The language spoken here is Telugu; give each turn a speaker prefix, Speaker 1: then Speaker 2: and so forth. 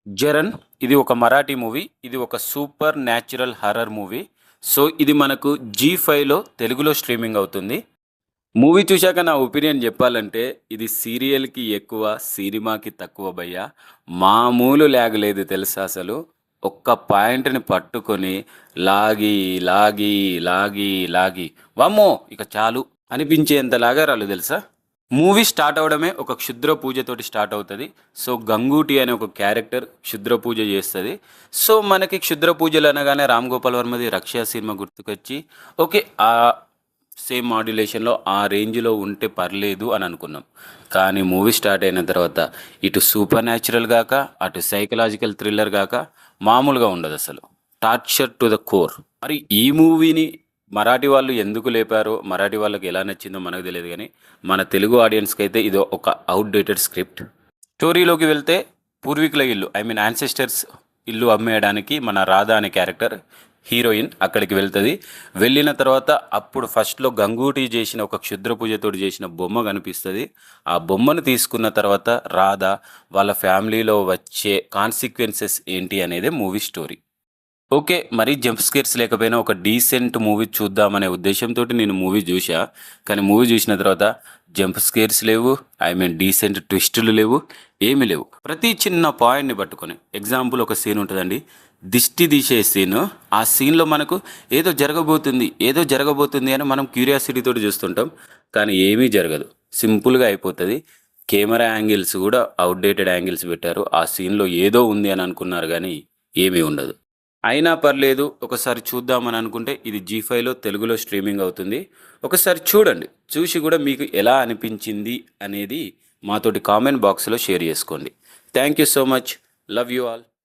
Speaker 1: జరన్ ఇది ఒక మరాఠీ మూవీ. ఇది ఒక super natural horror movie. So, ఇది మనకు జీ5లో తెలుగులో స్ట్రీమింగ్ అవుతుంది. మూవీ చూశాక నా ఒపీనియన్ చెప్పాలంటే, ఇది సీరియల్‌కి ఎక్కువ, సినిమాకి తక్కువ భయ్యా. మామూలు ల్యాగ్ లేదు తెలుసా అసలు. ఒక్క పాయింట్‌ని పట్టుకొని లాగి, లాగి, లాగి, లాగి వామ్మో! ఇక చాలు అనిపించేంత లాగారాళ్ళు తెలుసా? మూవీ స్టార్ట్ అవ్వడమే ఒక క్షుద్ర పూజతోటి స్టార్ట్ అవుతది. సో, గంగూటి అనే ఒక క్యారెక్టర్ క్షుద్ర పూజ చేస్తది. సో, మనకి క్షుద్ర పూజలు అనగానే 'రామ్ గోపాల్ వర్మ'ది 'రక్ష' సినిమా గుర్తుకొచ్చి ఓకే. సేమ్ మాడ్యులేషన్‌లో ఆ రేంజ్‌లో ఉంటే పర్లేదు అని అనుకున్నాం. కానీ మూవీ స్టార్ట్ అయిన తర్వాత ఇటు సూపర్ న్యాచురల్ గాక, అటు సైకలాజికల్ థ్రిల్లర్ గాక మామూలుగా ఉండదసలు. Torture to the core. మరి ఈ మూవీని మరాఠీ వాళ్ళు ఎందుకు లేపారో, మరాఠీ వాళ్ళకి ఎలా నచ్చిందో మనకు తెలియదు గానీ, మన తెలుగు ఆడియన్స్‌కైతే ఇది ఒక ఔట్‌డేటెడ్ స్క్రిప్ట్. స్టోరీలోకి వెళ్తే పూర్వీకుల ఇల్లు యాన్సెస్టర్స్ ఇల్లు అమ్మేయడానికి మన రాధ అనే క్యారెక్టర్ హీరోయిన్ అక్కడికి వెళ్తది. వెళ్ళిన తర్వాత అప్పుడు ఫస్ట్‌లో గంగూటి చేసిన ఒక క్షుద్ర పూజతోటి చేసిన బొమ్మ కనిపిస్తది. ఆ బొమ్మను తీసుకున్న తర్వాత రాధ వాళ్ళ ఫ్యామిలీలో వచ్చే కాన్సిక్వెన్సెస్ ఏంటి అనేదే మూవీ స్టోరీ. ఓకే. మరీ జంప్ స్కేర్స్ లేకపోయినా ఒక డీసెంట్ మూవీ చూద్దామనే ఉద్దేశ్యంతోటి నేను మూవీ జూశా. కానీ మూవీ జూసిన తర్వాత జంప్ స్కేర్స్ లేవు. డీసెంట్ ట్విస్టులు లేవు. ఏమీ లేవు. ప్రతి చిన్న పాయింట్‌ని పట్టుకొని ఎగ్జాంపుల్ ఒక సీన్ ఉంటదండి. దిష్టి తీసే సీను. ఆ సీన్‌లో మనకు ఏదో జరగబోతుంది అని మనం క్యూరియాసిటీతోటి చూస్తుంటాం. కానీ ఏమీ జరగదు. సింపుల్‌గా అయిపోతది. కెమెరా యాంగిల్స్ గూడా ఔట్‌డేటెడ్ యాంగిల్స్ పెట్టారు. ఆ సీన్‌లో ఏదో ఉంది అని అనుకున్నారు గానీ ఏమీ ఉండదు. అయినా పర్లేదు. ఒకసారి చూద్దామని అనుకుంటే ఇది జీ5లో తెలుగులో స్ట్రీమింగ్ అవుతుంది. ఒకసారి చూడండి. చూసి కూడా మీకు ఎలా అనిపించింది అనేది మాతోటి కామెంట్ బాక్స్‌లో షేర్ చేసుకోండి. Thank you so much. Love you all.